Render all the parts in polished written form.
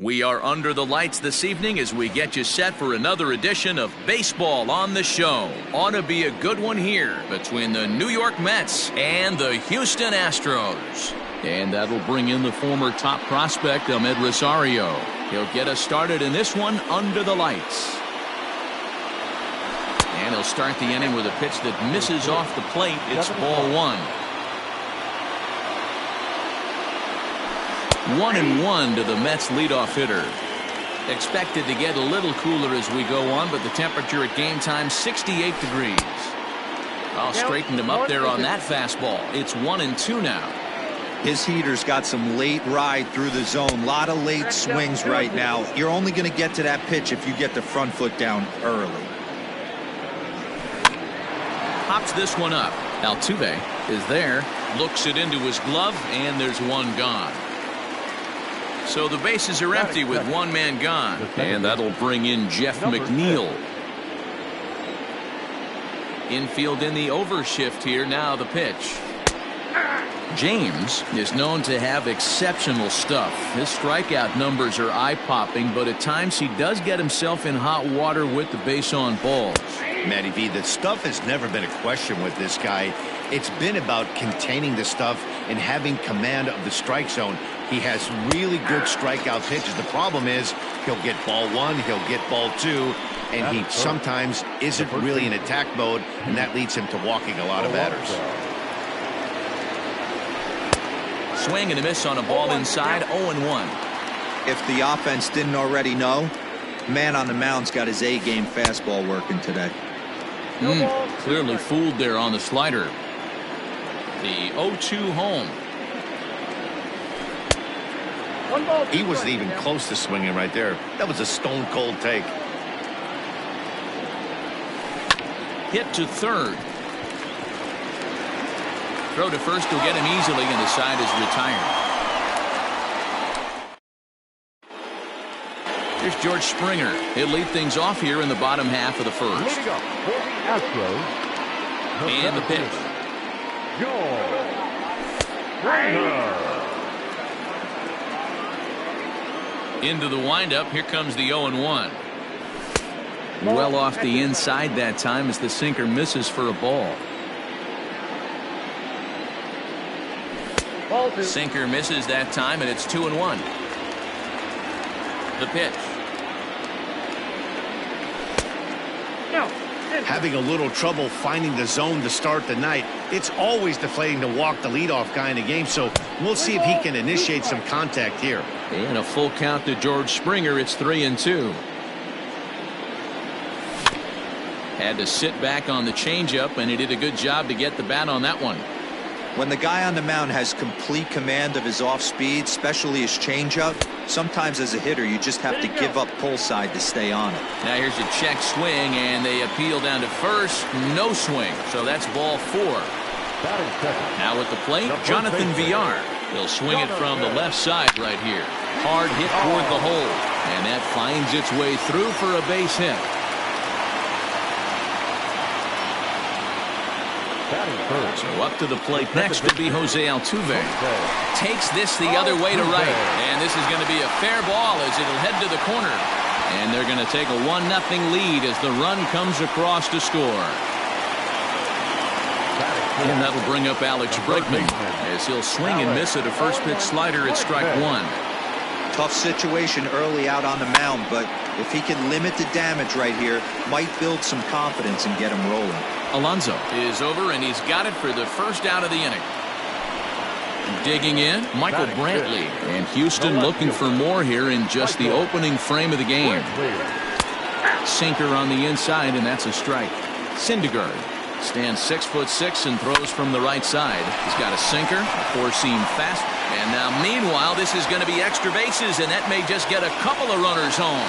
We are under the lights this evening as we get you set for another edition of Baseball on the Show. Ought to be a good one here between the New York Mets and the Houston Astros. And that'll bring in the former top prospect, Ahmed Rosario. He'll get us started in this one under the lights. And he'll start the inning with a pitch that misses off the plate. It's ball one. 1-1 to the Mets leadoff hitter. Expected to get a little cooler as we go on, but the temperature at game time 68 degrees. I'll straighten him up there on that fastball. It's 1-2 now. His heater's got some late ride through the zone. A lot of late swings right now. You're only going to get to that pitch if you get the front foot down early. Pops this one up. Altuve is there, looks it into his glove, and there's one gone. So the bases are empty with one man gone. And that'll bring in Jeff McNeil. Infield in the overshift here. Now the pitch. James is known to have exceptional stuff. His strikeout numbers are eye-popping, but at times he does get himself in hot water with the base on balls. Matty V, the stuff has never been a question with this guy. It's been about containing the stuff and having command of the strike zone. He has really good strikeout pitches. The problem is he'll get ball one, he'll get ball two, and he sometimes isn't really in attack mode, and that leads him to walking a lot of batters. Swing and a miss on a ball inside, 0-1. If the offense didn't already know, man on the mound's got his A-game fastball working today. Clearly fooled there on the slider. The 0-2 home. He wasn't even close to swinging right there. That was a stone-cold take. Hit to third. Throw to first will get him easily, and the side is retired. Here's George Springer. He'll lead things off here in the bottom half of the first. And the pitch. Into the windup. Here comes the 0-1. Well off the inside that time as the sinker misses for a ball. Sinker misses that time, and it's 2-1. The pitch. Having a little trouble finding the zone to start the night. It's always deflating to walk the leadoff guy in the game, so we'll see if he can initiate some contact here. And a full count to George Springer. It's 3-2. Had to sit back on the changeup, and he did a good job to get the bat on that one. When the guy on the mound has complete command of his off speed, especially his changeup, sometimes as a hitter you just have to give up pull side to stay on it. Now here's a check swing, and they appeal down to first. No swing, so that's ball four. Now at the plate, Jonathan Villar. He'll swing it from the left side right here. Hard hit toward the hole, and that finds its way through for a base hit. So up to the plate next will be Jose Altuve. Takes this the other way to right. And this is going to be a fair ball as it'll head to the corner. And they're going to take a 1-0 lead as the run comes across to score. And that'll bring up Alex Bregman as he'll swing and miss at a first pitch slider at strike one. Tough situation early out on the mound, but if he can limit the damage right here, might build some confidence and get him rolling. Alonso is over, and he's got it for the first out of the inning. Digging in, Michael Brantley. And Houston looking for more here in just the opening frame of the game. Sinker on the inside, and that's a strike. Syndergaard stands 6'6" and throws from the right side. He's got a sinker, a four-seam fast. And now, meanwhile, this is going to be extra bases, and that may just get a couple of runners home.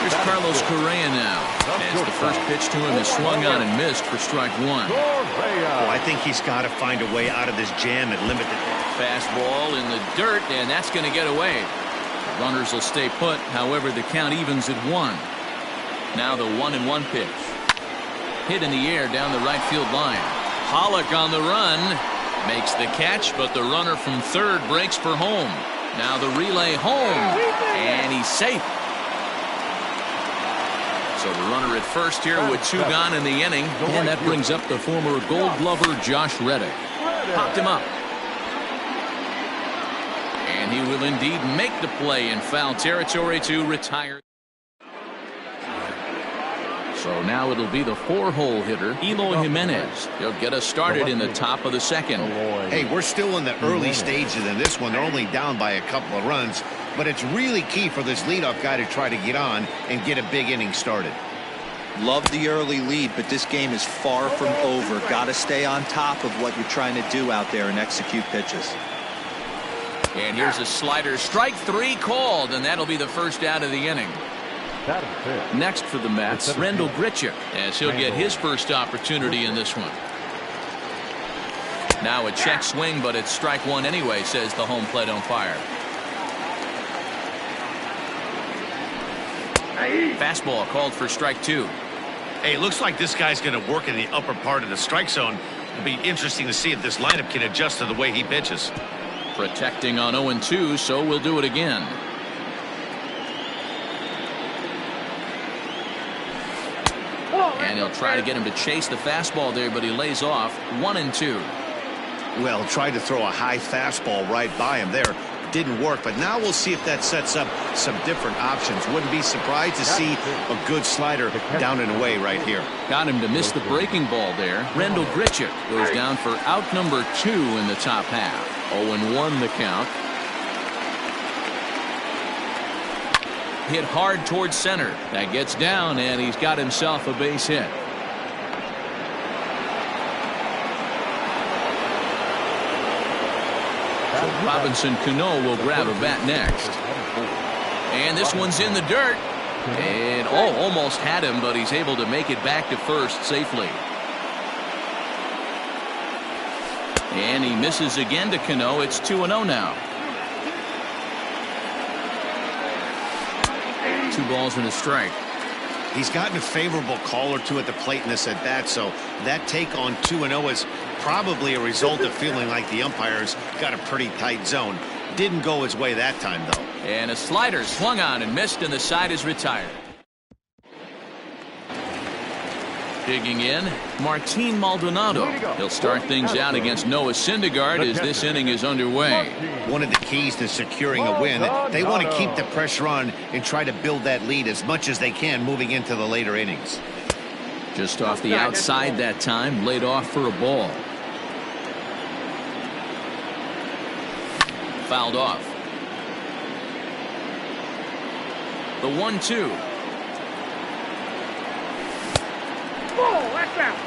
Here's Carlos Correa now. As the first pitch to him is swung on and missed for strike one. Oh, I think he's got to find a way out of this jam and limit the fastball in the dirt, and that's going to get away. The runners will stay put. However, the count evens at 1. Now the 1-1 pitch. Hit in the air down the right field line. Pollock on the run. Makes the catch, but the runner from third breaks for home. Now the relay home, and he's safe. So the runner at first here with 2 gone in the inning, and that brings up the former Gold Glover Josh Reddick. Popped him up. And he will indeed make the play in foul territory to retire. So now it'll be the 4-hole hitter, Eloy Jimenez. He'll get us started in the top of the second. Hey, we're still in the early stages in this one. They're only down by a couple of runs, but it's really key for this leadoff guy to try to get on and get a big inning started. Love the early lead, but this game is far from over. Got to stay on top of what you're trying to do out there and execute pitches. And here's a slider. Strike 3 called, and that'll be the first out of the inning. Next for the Mets, Rendell Grichuk, as he'll get his first opportunity in this one. Now a check swing, but it's strike 1 anyway, says the home plate umpire. Fastball called for strike 2. Hey, it looks like this guy's going to work in the upper part of the strike zone. It'll be interesting to see if this lineup can adjust to the way he pitches. Protecting on 0-2, so we'll do it again. And he'll try to get him to chase the fastball there, but he lays off. 1-2. Well, tried to throw a high fastball right by him there. Didn't work, but now we'll see if that sets up some different options. Wouldn't be surprised to see a good slider down and away right here. Got him to miss the breaking ball there. Rendell Grichuk goes down for out number 2 in the top half. 0-1 the count. Hit hard towards center. That gets down, and he's got himself a base hit. So Robinson Cano will grab a bat next. And this one's in the dirt. And almost had him, but he's able to make it back to first safely. And he misses again to Cano. It's 2-0 now. 2 balls and a strike. He's gotten a favorable call or 2 at the plate in this at bat, so that take on 2-0 is probably a result of feeling like the umpires got a pretty tight zone. Didn't go his way that time, though. And a slider swung on and missed, and the side is retired. Digging in, Martin Maldonado. He'll start things out against Noah Syndergaard as this inning is underway. One of the keys to securing a win, they want to keep the pressure on and try to build that lead as much as they can moving into the later innings. Just off the outside that time, laid off for a ball. Fouled off. The 1-2.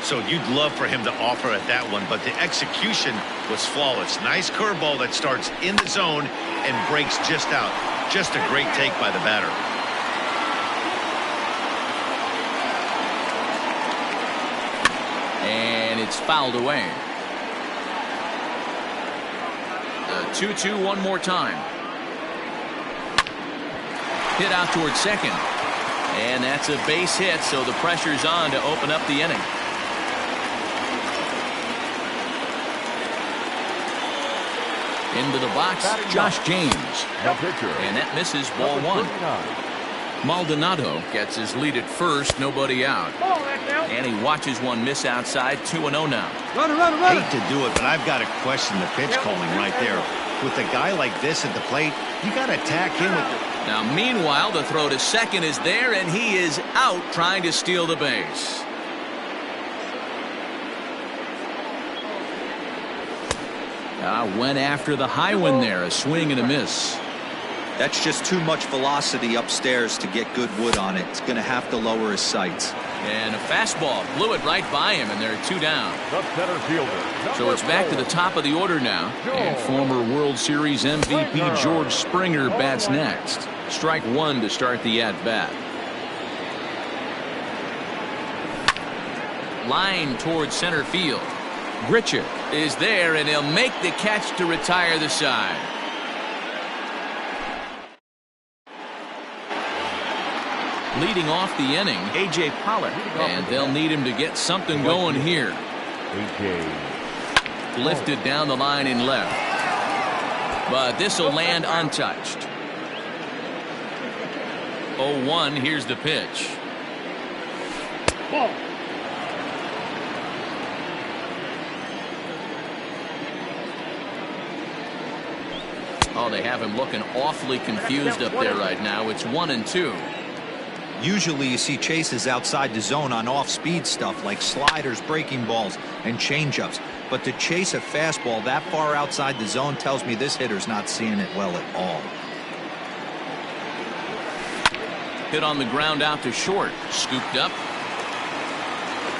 So you'd love for him to offer at that one, but the execution was flawless. Nice curveball that starts in the zone and breaks just out. Just a great take by the batter. And it's fouled away. The 2-2 one more time. Hit out towards second. And that's a base hit, so the pressure's on to open up the inning. Into the box, Josh James. And that misses ball 1. Maldonado gets his lead at first, nobody out. And he watches one miss outside, 2-0 now. Hate to do it, but I've got to question the pitch calling right there. With a guy like this at the plate, you got to attack him with the... Now, meanwhile, the throw to second is there, and he is out trying to steal the base. Went after the high one there, a swing and a miss. That's just too much velocity upstairs to get good wood on it. It's going to have to lower his sights. And a fastball blew it right by him, and there are 2 down. The center fielder. So it's back to the top of the order now. And former World Series MVP George Springer bats next. Strike 1 to start the at-bat. Line towards center field. Grichuk is there, and he'll make the catch to retire the side. Leading off the inning, A.J. Pollock, and they'll need him to get something going here. Lifted down the line in left. But this will land untouched. 0-1, here's the pitch. Ball. Oh, they have him looking awfully confused up there right now. It's 1-2. Usually you see chases outside the zone on off-speed stuff like sliders, breaking balls, and changeups. But to chase a fastball that far outside the zone tells me this hitter's not seeing it well at all. Hit on the ground out to short. Scooped up.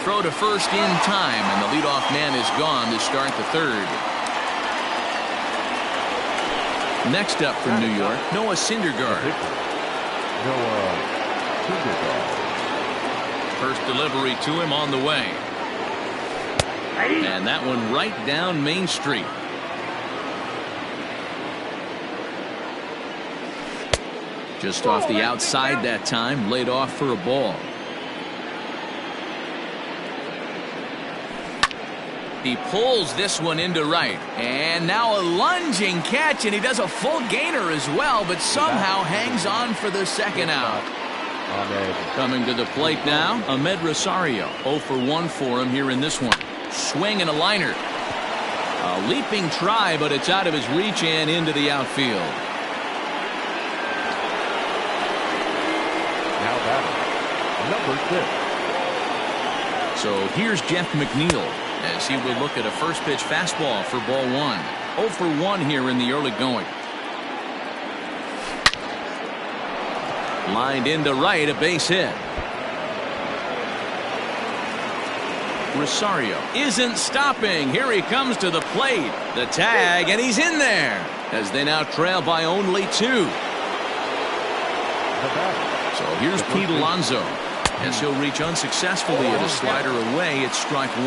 Throw to first in time, and the leadoff man is gone to start the third. Next up from New York, Noah Syndergaard. First delivery to him on the way. And that one right down Main Street. Just off the outside that time, laid off for a ball. He pulls this one into right. And now a lunging catch, and he does a full gainer as well, but somehow hangs on for the second out. Coming to the plate now, Ahmed Rosario. 0 for 1 for him here in this one. Swing and a liner. A leaping try, but it's out of his reach and into the outfield. Now batting, number 6. So here's Jeff McNeil as he will look at a first pitch fastball for ball 1. 0 for 1 here in the early going. Lined into right, a base hit. Rosario isn't stopping. Here he comes to the plate. The tag, and he's in there as they now trail by only 2. So here's Pete Alonso as he'll reach unsuccessfully at a slider away. It's strike 1.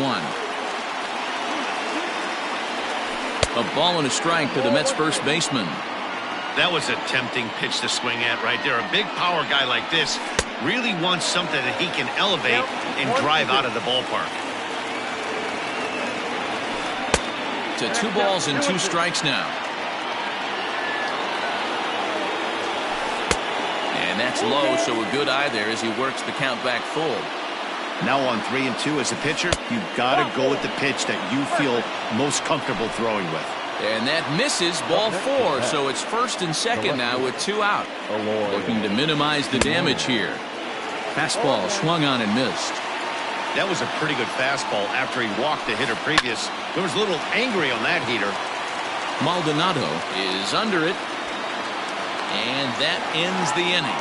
A ball and a strike to the Mets first baseman. That was a tempting pitch to swing at right there. A big power guy like this really wants something that he can elevate and drive out of the ballpark. To 2 balls and 2 strikes now. And that's low, so a good eye there as he works the count back full. Now on 3-2 as a pitcher, you've got to go with the pitch that you feel most comfortable throwing with. And that misses, ball 4, so it's first and second now with 2 out. Looking to minimize the damage here. Fastball swung on and missed. That was a pretty good fastball after he walked the hitter previous. There was a little angry on that heater. Maldonado is under it. And that ends the inning.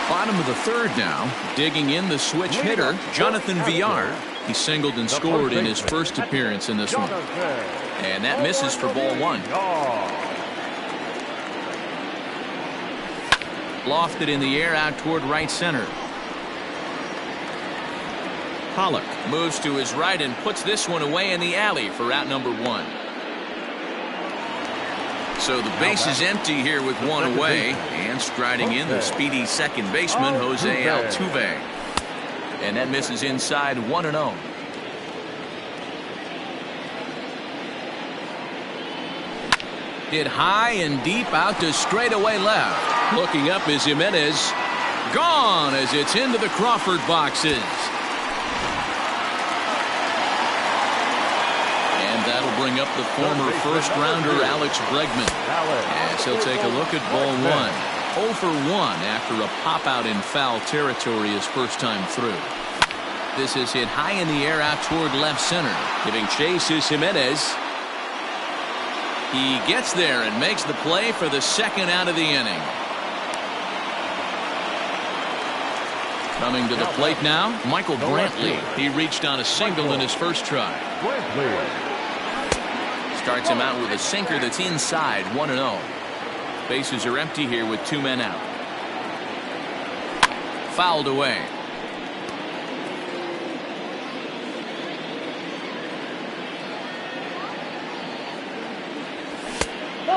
Bottom of the third now. Digging in the switch hitter, Jonathan Villar. He singled and scored in his first appearance in this one. And that misses for ball 1. Lofted in the air out toward right center. Pollock moves to his right and puts this one away in the alley for out number 1. So the base is empty here with 1 away, and striding in the speedy second baseman Jose Altuve. And that misses inside 1-0. Hit high and deep out to straightaway left. Looking up is Jimenez. Gone as it's into the Crawford boxes. And that'll bring up the former first-rounder Alex Bregman. As he'll take a look at ball 1. 0 for 1 after a pop-out in foul territory his first time through. This is hit high in the air out toward left center. Giving chase is Jimenez. He gets there and makes the play for the second out of the inning. Coming to the plate now, Michael Brantley. He reached on a single in his first try. Starts him out with a sinker that's inside, 1-0. Bases are empty here with 2 men out. Fouled away.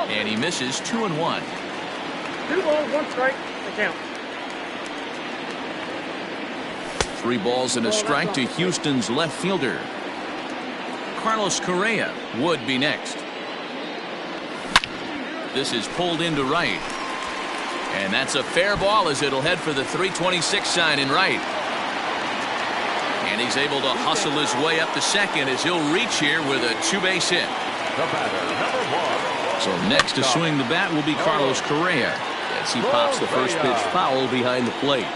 And he misses 2-1. 2 balls, 1 strike, the count. 3 balls and a strike to Houston's left fielder. Carlos Correa would be next. This is pulled into right. And that's a fair ball as it'll head for the 326 sign in right. And he's able to hustle his way up to second as he'll reach here with a 2-base hit. The batter, number 1. So next to swing the bat will be Carlos Correa as he pops the first pitch foul behind the plate.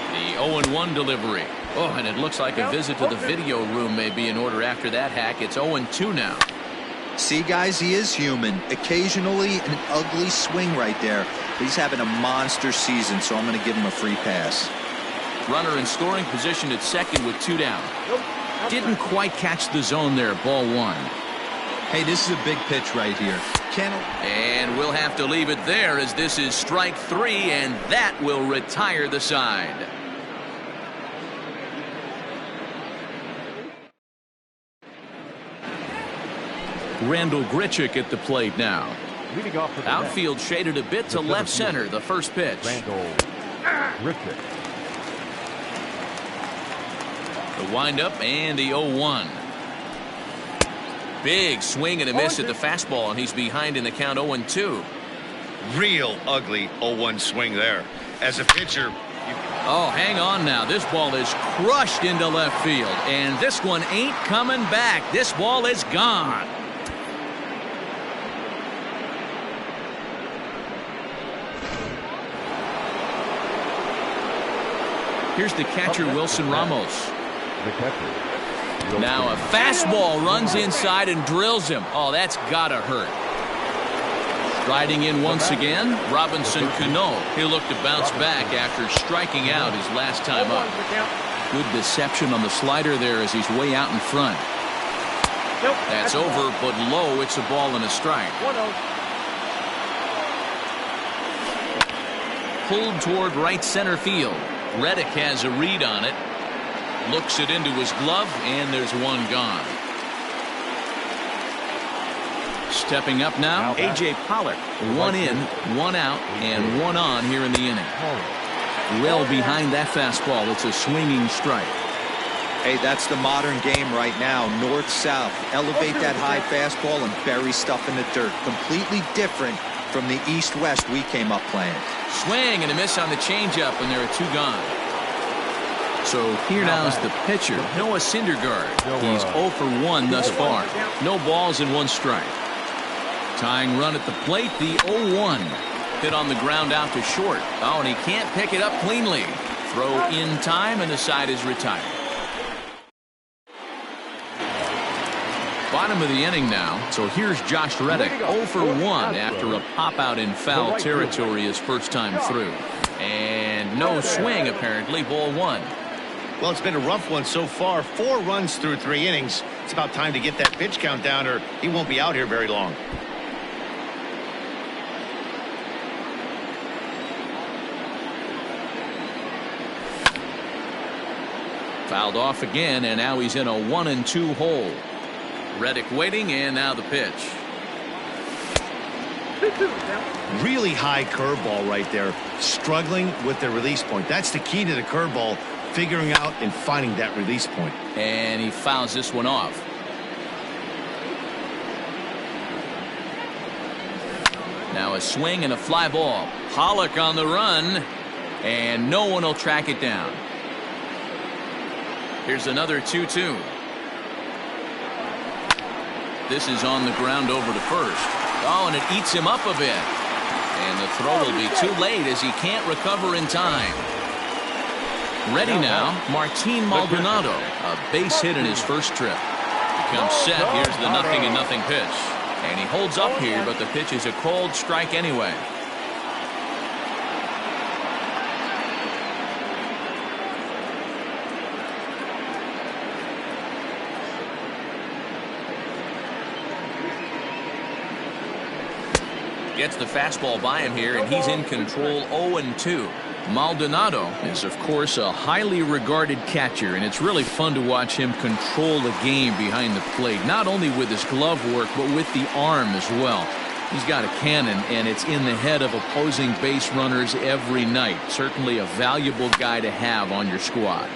The 0-1 delivery. Oh, and it looks like a visit to the video room may be in order after that hack. It's 0-2 now. See, guys, he is human. Occasionally an ugly swing right there. But he's having a monster season, so I'm going to give him a free pass. Runner in scoring position at second with 2 down. Didn't quite catch the zone there. Ball 1. Hey, this is a big pitch right here. And we'll have to leave it there as this is strike 3, and that will retire the side. Randall Grichuk at the plate now. Leading off for the Outfield shaded a bit to left center. The first pitch. Randall Grichuk. The windup and the 0-1. Big swing and a miss at the fastball, and he's behind in the count 0-2. Real ugly 0-1 swing there. As a pitcher. Oh, hang on now. This ball is crushed into left field, and this one ain't coming back. This ball is gone. Here's the catcher, Wilson Ramos. The catcher. Now a fastball runs inside and drills him. Oh, that's gotta hurt. Striding in once again, Robinson Cano. He'll look to bounce back after striking out his last time up. Good deception on the slider there as he's way out in front. That's over, but low. It's a ball and a strike. Pulled toward right center field. Reddick has a read on it. Looks it into his glove, and there's one gone. Stepping up now, A.J. Pollock. 1 in, 1 out, and 1 on here in the inning. Well behind that fastball. It's a swinging strike. Hey, that's the modern game right now. North-south. Elevate that high fastball and bury stuff in the dirt. Completely different from the east-west we came up playing. Swing and a miss on the changeup, and there are 2 gone. So here now is the pitcher, Noah Syndergaard. He's 0 for 1 thus far. No balls and 1 strike. Tying run at the plate, the 0-1. Hit on the ground out to short. Oh, and he can't pick it up cleanly. Throw in time, and the side is retired. Bottom of the inning now. So here's Josh Reddick, 0 for 1 after a pop-out in foul territory his first time through. And no swing, apparently, ball 1. Well, it's been a rough one so far. 4 runs through 3 innings. It's about time to get that pitch count down, or he won't be out here very long. Fouled off again, and now he's in a 1-2 hole. Reddick waiting, and now the pitch. Really high curveball right there. Struggling with the release point. That's the key to the curveball. Figuring out and finding that release point. And he fouls this one off. Now a swing and a fly ball. Pollock on the run, and no one will track it down. Here's another 2-2. This is on the ground over to first. Oh, and it eats him up a bit. And the throw will be too late as he can't recover in time. Ready now, Martin Maldonado. A base hit in his first trip. He comes set. Here's the 0-0 pitch. And he holds up here, but the pitch is a cold strike anyway. Gets the fastball by him here, and he's in control 0-2. Maldonado is, of course, a highly regarded catcher, and it's really fun to watch him control the game behind the plate, not only with his glove work, but with the arm as well. He's got a cannon, and it's in the head of opposing base runners every night. Certainly a valuable guy to have on your squad.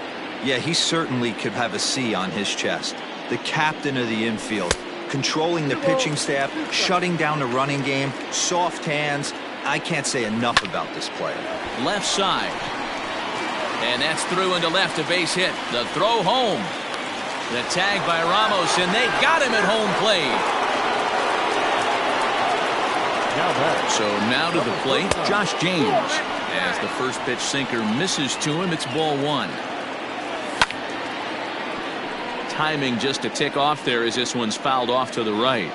Yeah, he certainly could have a C on his chest. The captain of the infield, controlling the pitching staff, shutting down the running game, soft hands. I can't say enough about this player. Left side. And that's through into left, a base hit. The throw home. The tag by Ramos, and they got him at home plate. So now to the plate, Josh James. As the first pitch sinker misses to him, it's ball one. Timing just a tick off there as this one's fouled off to the right.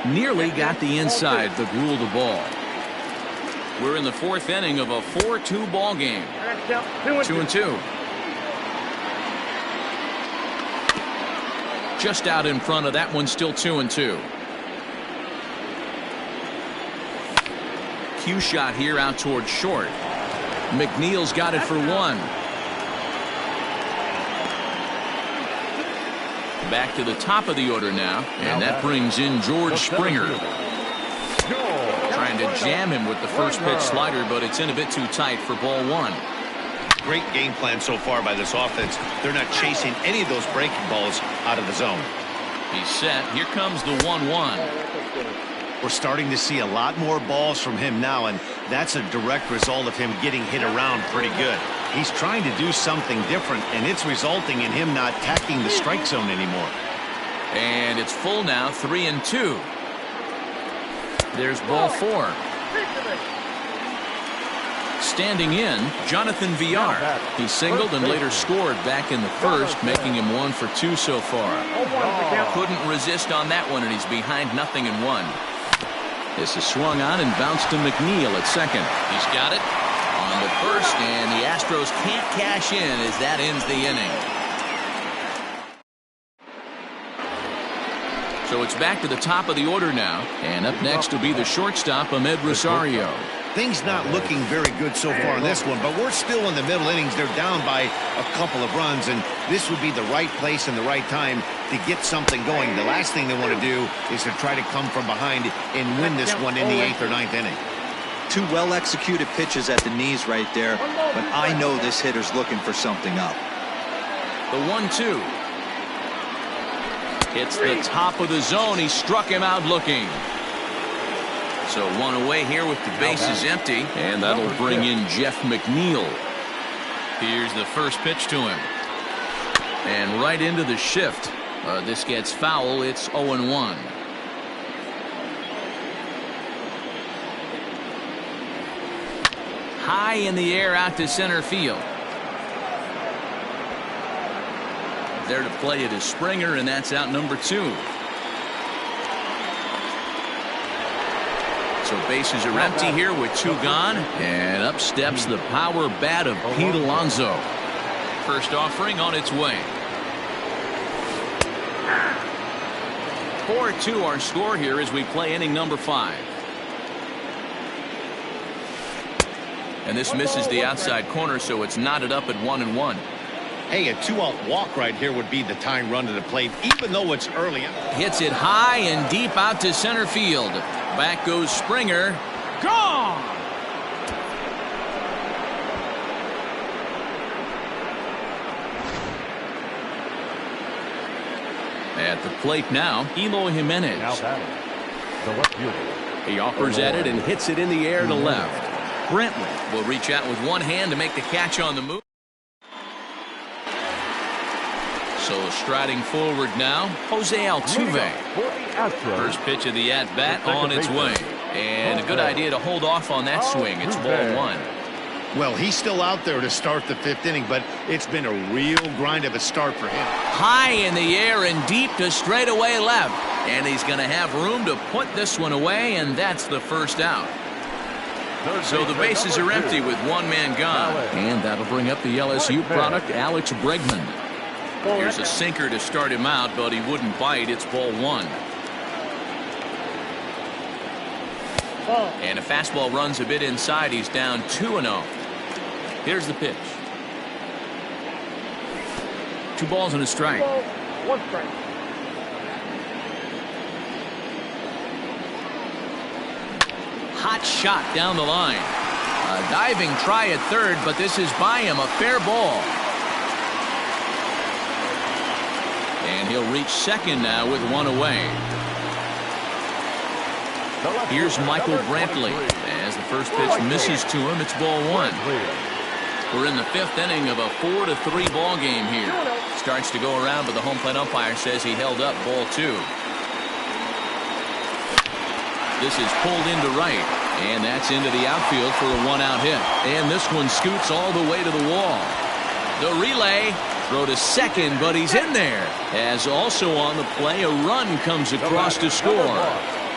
Nearly got the inside, but ruled the ball. We're in the fourth inning of a 4-2 ball game. 2-2. Just out in front of that one, still 2-2. Cue shot here out towards short. McNeil's got it for one. Back to the top of the order now, and that brings in George Springer. Trying to jam him with the first pitch slider, but it's in a bit too tight for ball one. Great game plan so far by this offense. They're not chasing any of those breaking balls out of the zone. He's set. Here comes the 1-1. We're starting to see a lot more balls from him now, and that's a direct result of him getting hit around pretty good. He's trying to do something different, and it's resulting in him not attacking the strike zone anymore. And it's full now, 3-2. There's ball four. Standing in, Jonathan Villar. He singled and later scored back in the first, making him 1 for 2 so far. Couldn't resist on that one, and he's behind 0-1. This is swung on and bounced to McNeil at second. He's got it on the first, and the Astros can't cash in as that ends the inning. So it's back to the top of the order now, and up next will be the shortstop, Ahmed Rosario. Things not looking very good so far in this one, but we're still in the middle innings. They're down by a couple of runs, and this would be the right place and the right time to get something going. The last thing they want to do is to try to come from behind and win this one in the 8th or 9th inning. Two well-executed pitches at the knees right there, but I know this hitter's looking for something up. The 1-2. Hits the top of the zone. He struck him out looking. So one away here with the bases empty, and that'll bring in Jeff McNeil. Here's the first pitch to him. And right into the shift. This gets foul. It's 0-1. High in the air out to center field. There to play it is Springer, and that's out number 2. So bases are empty here with 2 gone, and up steps the power bat of Pete Alonso. First offering on its way. 4-2 our score here as we play inning number 5. And this misses the outside corner, so it's knotted up at 1-1. Hey, a 2-out walk right here would be the tying run to the plate, even though it's early. Hits it high and deep out to center field. Back goes Springer. Gone! At the plate now, Eloy Jimenez. He offers at it and hits it in the air to left. Brentley will reach out with one hand to make the catch on the move. So striding forward now, Jose Altuve. First pitch of the at-bat on its way. And a good idea to hold off on that swing. It's ball 1. Well, he's still out there to start the 5th inning, but it's been a real grind of a start for him. High in the air and deep to straightaway left. And he's going to have room to put this one away, and that's the first out. So the bases are empty with one man gone. And that'll bring up the LSU product, Alex Bregman. Here's a sinker to start him out, but he wouldn't bite. It's ball 1. And a fastball runs a bit inside. He's down 2-0. Here's the pitch. 2 balls and a strike. 1 strike. Hot shot down the line. A diving try at third, but this is by him, a fair ball. And he'll reach second now with one away. Here's Michael Brantley. As the first pitch misses to him, it's ball one. We're in the fifth inning of a 4-3 ball game here. Starts to go around, but the home plate umpire says he held up ball two. This is pulled into right, and that's into the outfield for a one-out hit. And this one scoots all the way to the wall. The relay, throw to second, but he's in there. As also on the play, a run comes across to score.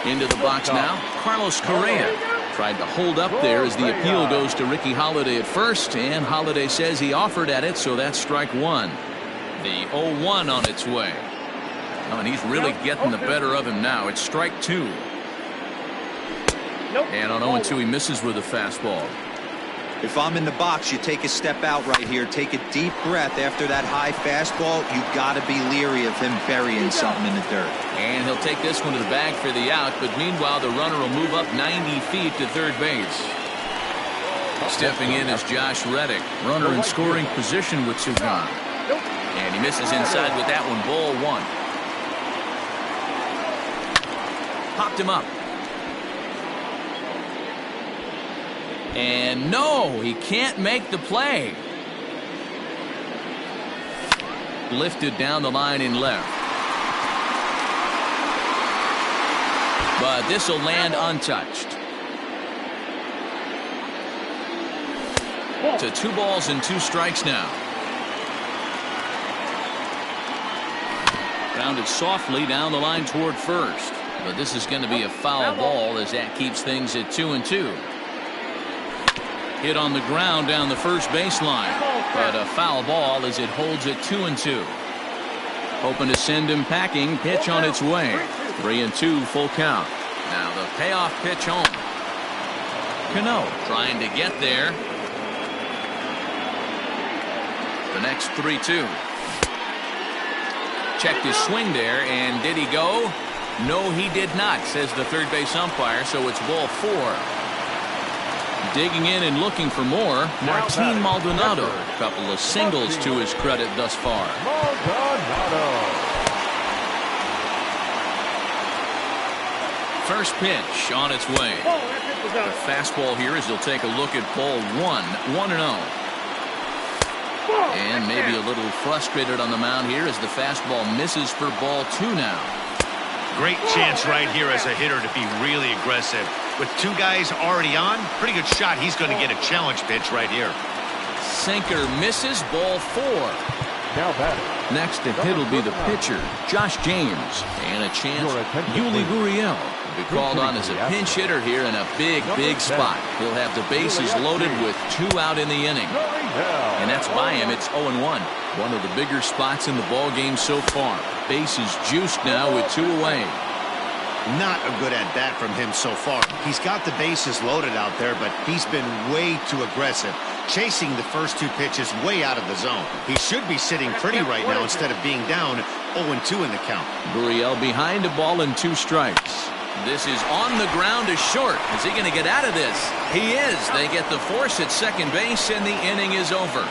Into the box now, Carlos Correa. Tried to hold up there as the appeal goes to Ricky Holiday at first, and Holiday says he offered at it, so that's strike one. The 0-1 on its way. Oh, and he's really getting the better of him now. It's strike two. And on 0-2, he misses with a fastball. If I'm in the box, you take a step out right here. Take a deep breath after that high fastball. You got to be leery of him burying something in the dirt. And he'll take this one to the bag for the out, but meanwhile the runner will move up 90 feet to third base. Stepping in is Josh Reddick, runner in scoring position with two gone. And he misses inside with that one, ball one. Popped him up. And no, he can't make the play. Lifted down the line in left. But this will land untouched. To 2 balls and 2 strikes now. Grounded softly down the line toward first. But this is going to be a foul ball as that keeps things at 2-2. Hit on the ground down the first baseline, but a foul ball as it holds it 2-2. Hoping to send him packing. Pitch on its way. 3-2 full count. Now the payoff pitch home. Cano trying to get there. The next 3-2. Checked his swing there, and did he go? No, he did not, says the third base umpire, so it's ball 4. Digging in and looking for more, Martin Maldonado. A couple of singles to his credit thus far. First pitch on its way. The fastball here as he'll take a look at ball 1-0. And maybe a little frustrated on the mound here as the fastball misses for ball 2 now. Great chance right here as a hitter to be really aggressive. With 2 guys already on, pretty good shot. He's going to get a challenge pitch right here. Sinker misses, ball 4. Now batting. Next to hit will be the pitcher, Josh James. And a chance, Yuli Gurriel will be called on as a pinch hitter here in a big spot. He'll have the bases loaded with 2 out in the inning. And that's by him. It's 0-1. One of the bigger spots in the ball game so far. Bases juiced now with 2 away. Not a good at bat from him so far. He's got the bases loaded out there, but he's been way too aggressive, chasing the first 2 pitches way out of the zone. He should be sitting pretty right now instead of being down 0-2 in the count. Gurriel behind a ball and 2 strikes. This is on the ground to short. Is he going to get out of this? He is. They get the force at second base, and the inning is over.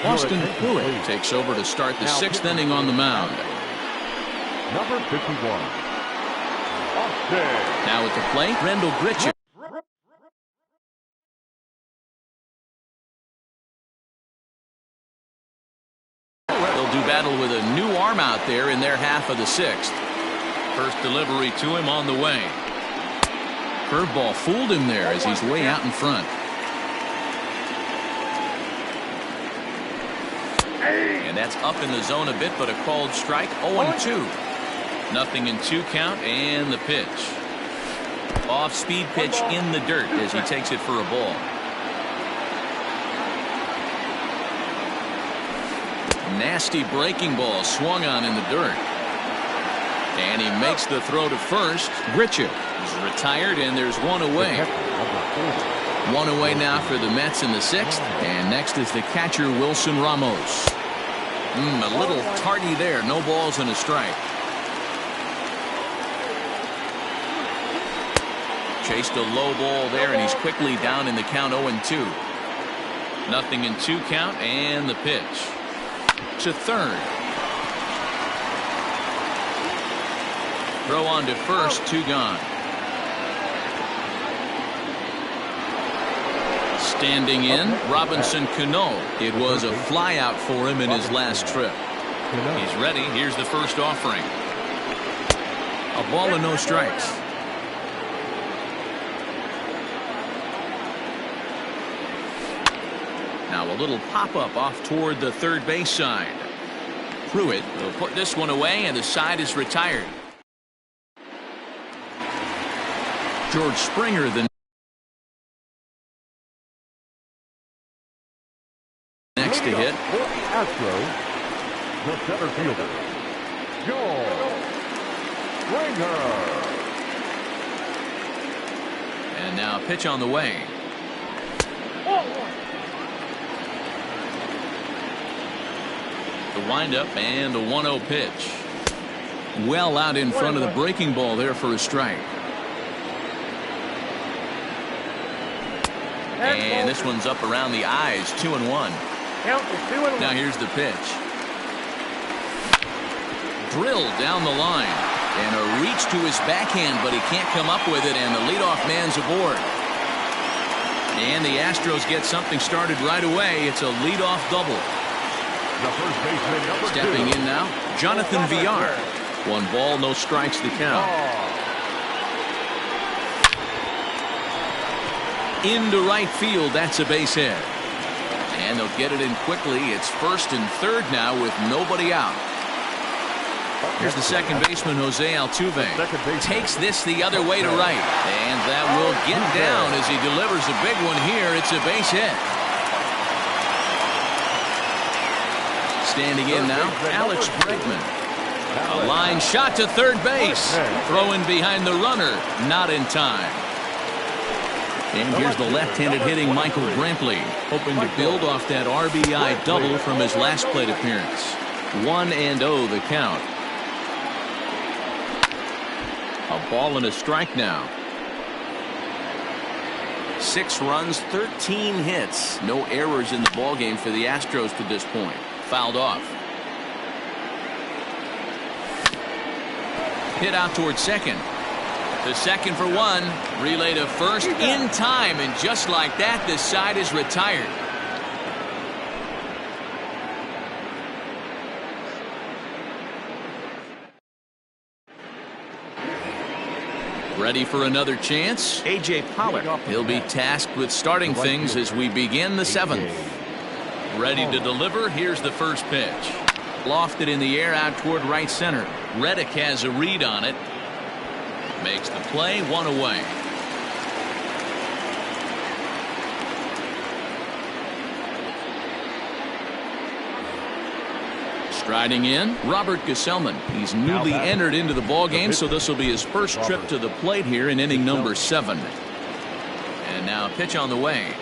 Austin Pruitt takes over to start the 6th inning on the mound. Number 51. Austin. Now at the plate, Rendell Gritchick. They'll do battle with a new arm out there in their half of the 6th. First delivery to him on the way. Curveball fooled him there as he's way out in front. And that's up in the zone a bit, but a called strike. 0-2. Nothing in 2 count, and the pitch. Off-speed pitch in the dirt as he takes it for a ball. Nasty breaking ball swung on in the dirt. And he makes the throw to first. Gritchick is retired, and there's 1 away. One away now for the Mets in the 6th. And next is the catcher, Wilson Ramos. A little tardy there. No balls and a strike. Chased a low ball there, and he's quickly down in the count 0-2. Nothing in 2 count, and the pitch to third. Throw on to first, 2 gone. Standing in, Robinson Cano. It was a fly out for him in his last trip. He's ready. Here's the first offering. A ball and no strikes. Now a little pop-up off toward the third base side. Pruitt will put this one away, and the side is retired. George Springer, the next to hit. For the Astros, the center fielder, George Springer. And now pitch on the way. The windup and the 1-0 pitch. Well out in front of the breaking ball there for a strike. And this one's up around the eyes, 2-1. Now here's the pitch. Drilled down the line. And a reach to his backhand, but he can't come up with it, and the leadoff man's aboard. And the Astros get something started right away. It's a leadoff double. The first baseman, number 2. Stepping in now, Jonathan Villar. 1 ball, no strikes to count. Into right field, that's a base hit. And they'll get it in quickly. It's first and third now with nobody out. Here's the second baseman, Jose Altuve. Takes this the other way to right. And that will get down as he delivers a big one here. It's a base hit. Standing in now, Alex Bregman. A line shot to third base. Throwing behind the runner. Not in time. And here's the left-handed hitting Michael Brantley, hoping to build off that RBI double from his last plate appearance. 1-0 the count. A ball and a strike now. 6 runs, 13 hits. No errors in the ballgame for the Astros to this point. Fouled off. Hit out towards second. The second for 1. Relay to first in time, and just like that, the side is retired. Ready for another chance? A.J. Pollock. He'll be tasked with starting things as we begin the 7th. Ready to deliver. Here's the first pitch. Lofted in the air out toward right center. Reddick has a read on it. Makes the play, 1 away. Striding in, Robert Gesellman. He's newly entered into the ballgame, so this will be his first trip to the plate here in inning number 7. And now pitch on the way.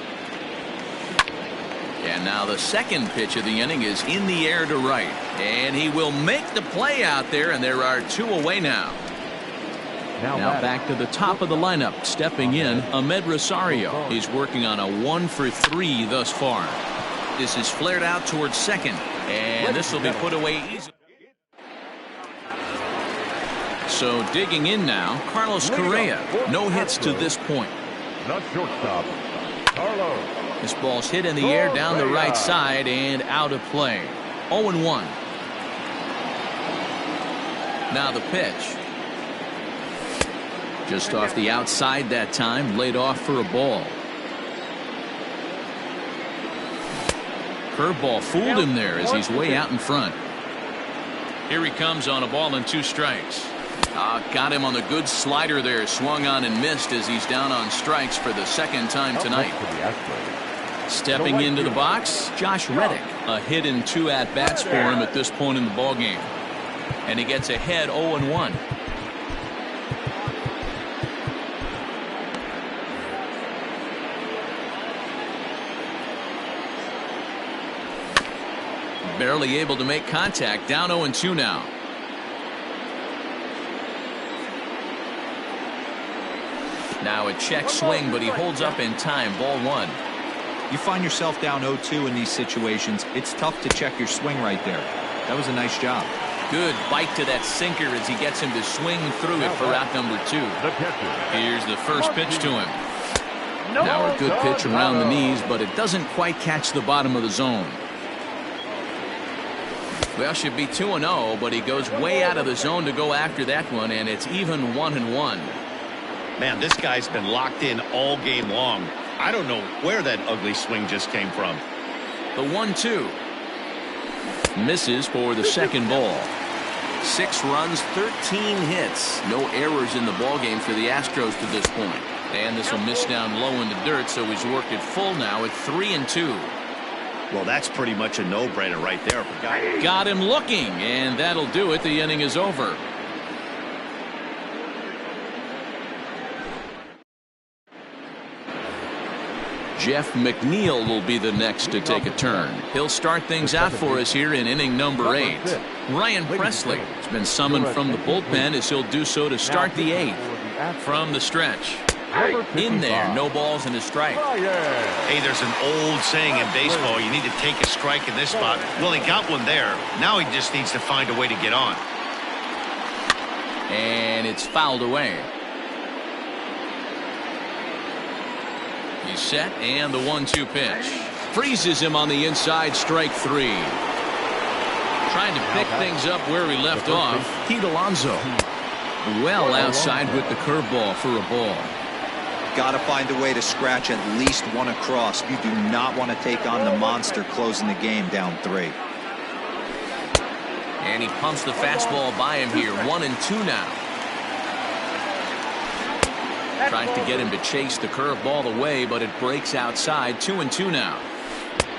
And now the second pitch of the inning is in the air to right. And he will make the play out there, and there are 2 away now. Now back to the top of the lineup. Stepping in, Ahmed Rosario. He's working on a 1-for-3 thus far. This is flared out towards second. And this will be put away easily. So digging in now, Carlos Correa. No hits to this point. Not shortstop, Carlos. This ball's hit in the air down the right side and out of play. 0-1. Now the pitch. Just off the outside that time, laid off for a ball. Curveball fooled him there as he's way out in front. Here he comes on a ball and 2 strikes. Got him on the good slider there. Swung on and missed as he's down on strikes for the second time tonight. Stepping into the box, Josh Reddick. A hit in 2 at-bats for him at this point in the ballgame. And he gets ahead 0-1. Barely able to make contact. Down 0-2 now. Now a check swing, but he holds up in time. Ball 1. You find yourself down 0-2 in these situations, it's tough to check your swing right there. That was a nice job. Good bite to that sinker as he gets him to swing through it for out number 2. Here's the first pitch to him. Now a good pitch around the knees, but it doesn't quite catch the bottom of the zone. Well, should be 2-0, but he goes way out of the zone to go after that one, and it's even 1-1. Man, this guy's been locked in all game long. I don't know where that ugly swing just came from. The 1-2. Misses for the second ball. 6 runs, 13 hits. No errors in the ballgame for the Astros to this point. And this will miss down low in the dirt, so he's worked it full now at 3-2. Well, that's pretty much a no-brainer right there. Got him looking, and that'll do it. The inning is over. Jeff McNeil will be the next to take a turn. He'll start things out for us here in inning number 8. Ryan Presley has been summoned from the bullpen as he'll do so to start the 8th. From the stretch. In there, no balls and a strike. Hey, there's an old saying in baseball, you need to take a strike in this spot. Well, he got one there. Now he just needs to find a way to get on. And it's fouled away. He's set, and the 1-2 pitch. Freezes him on the inside, strike 3. Trying to pick things up where he left off. Pete Alonso. Well outside with the curveball for a ball. Got to find a way to scratch at least one across. You do not want to take on the monster closing the game down 3. And he pumps the fastball by him here. 1-2 now. Tries to get him to chase the curveball away, but it breaks outside. 2-2 now.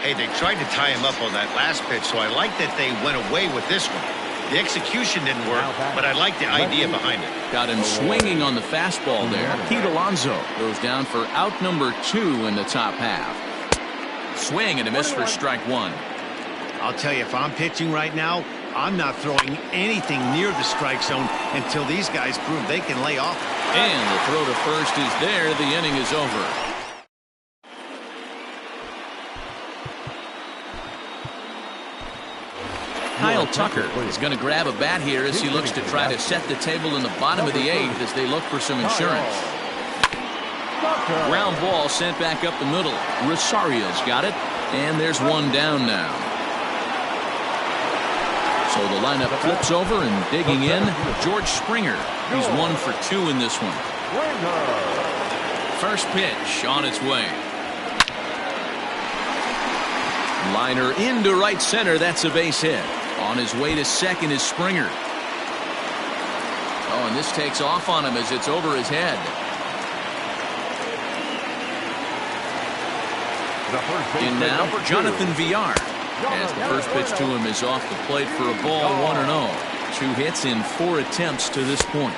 Hey, they tried to tie him up on that last pitch, so I like that they went away with this one. The execution didn't work, but I like the idea behind it. Got him swinging on the fastball there. Pete Alonso goes down for out number 2 in the top half. Swing and a miss for strike 1. I'll tell you, if I'm pitching right now, I'm not throwing anything near the strike zone until these guys prove they can lay off. And the throw to first is there. The inning is over. Kyle Tucker is going to grab a bat here as he looks to try to set the table in the bottom of the 8th as they look for some insurance. Ground ball sent back up the middle. Rosario's got it, and there's one down now. So the lineup flips over, and digging in, George Springer. He's 1 for 2 in this one. First pitch on its way. Liner into right center. That's a base hit. On his way to second is Springer. Oh, and this takes off on him as it's over his head. In now, Jonathan Villar. As the first pitch to him is off the plate for a ball. 1-0. 2 hits in 4 attempts to this point.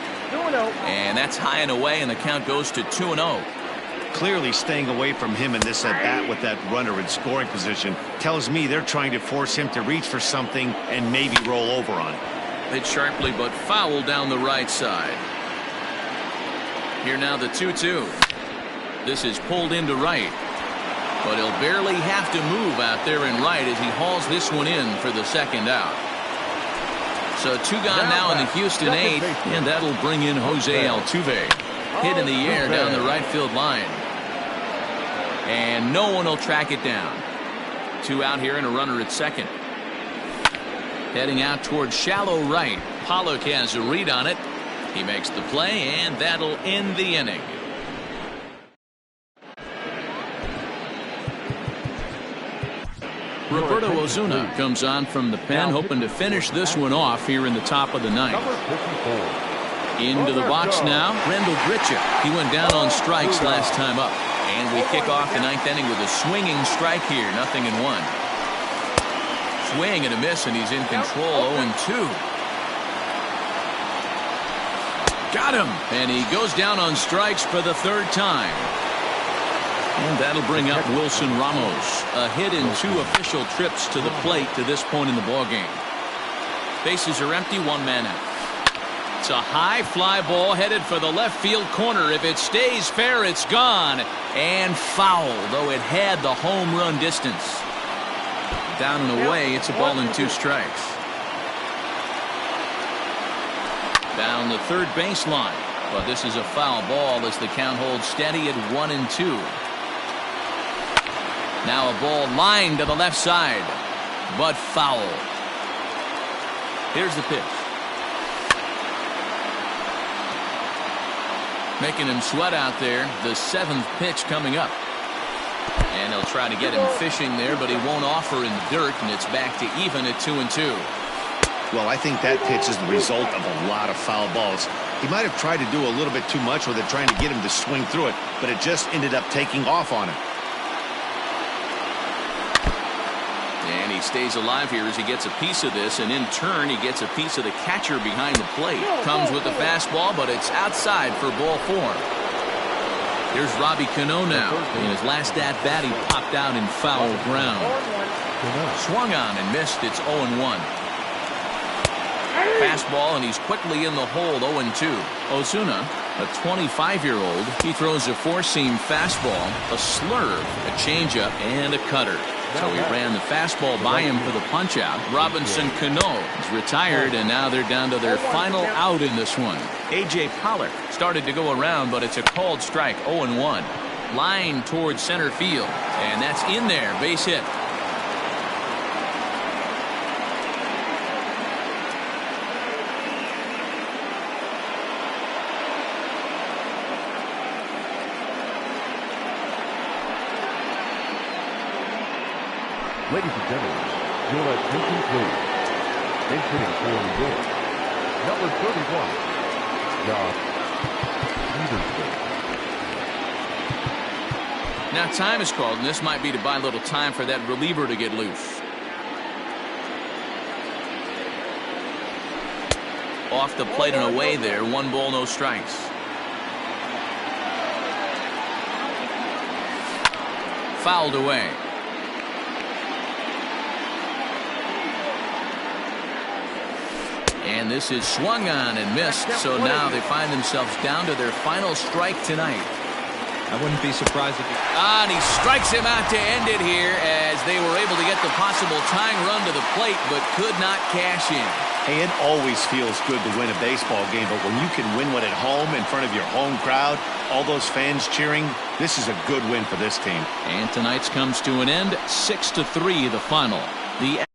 And that's high and away, and the count goes to 2-0. Clearly staying away from him in this at-bat with that runner in scoring position tells me they're trying to force him to reach for something and maybe roll over on it. Hit sharply but foul down the right side. Here now the 2-2. This is pulled into right. But he'll barely have to move out there in right as he hauls this one in for the second out. So 2 gone now in the Houston 8th, and that'll bring in Jose Altuve. Hit in the air down the right field line. And no one will track it down. 2 out here and a runner at second. Heading out towards shallow right. Pollock has a read on it. He makes the play, and that'll end the inning. Roberto Ozuna comes on from the pen, hoping to finish this one off here in the top of the 9th. Into the box now, Rendell Grichuk. He went down on strikes last time up. And we kick off the 9th inning with a swinging strike here, 0-1. Swing and a miss, and he's in control. 0-2. Got him, and he goes down on strikes for the 3rd time. And that'll bring up Wilson Ramos. A hit in 2 official trips to the plate to this point in the ballgame. Bases are empty, 1 man out. It's a high fly ball headed for the left field corner. If it stays fair, it's gone. And foul, though it had the home run distance. Down and away, it's a ball and 2 strikes. Down the third baseline. But this is a foul ball as the count holds steady at 1-2. Now a ball lined to the left side, but foul. Here's the pitch. Making him sweat out there. The 7th pitch coming up. And he'll try to get him fishing there, but he won't offer in the dirt, and it's back to even at 2-2. Well, I think that pitch is the result of a lot of foul balls. He might have tried to do a little bit too much with it, trying to get him to swing through it, but it just ended up taking off on him. And he stays alive here as he gets a piece of this, and in turn he gets a piece of the catcher behind the plate. Comes with the fastball, but it's outside for ball 4. Here's Robbie Cano now. In his last at-bat, he popped out in foul ground. Swung on and missed. It's 0-1. Fastball, and he's quickly in the hole, 0-2. Ozuna, a 25-year-old, he throws a 4-seam fastball, a slurve, a changeup, and a cutter. So he ran the fastball by him for the punch-out. Robinson Cano is retired, and now they're down to their final out in this one. A.J. Pollock started to go around, but it's a called strike, 0-1. Line towards center field, and that's in there, base hit. Ladies and gentlemen, your attention please. Base hitting for New York, number 31, Josh Peterson. Now time is called, and this might be to buy a little time for that reliever to get loose. Off the plate and away there, 1 ball, no strikes. Fouled away. And this is swung on and missed, so now they find themselves down to their final strike tonight. I wouldn't be surprised if And he strikes him out to end it here as they were able to get the possible tying run to the plate, but could not cash in. Hey, it always feels good to win a baseball game, but when you can win one at home in front of your home crowd, all those fans cheering, this is a good win for this team. And tonight's comes to an end, 6-3 the final. The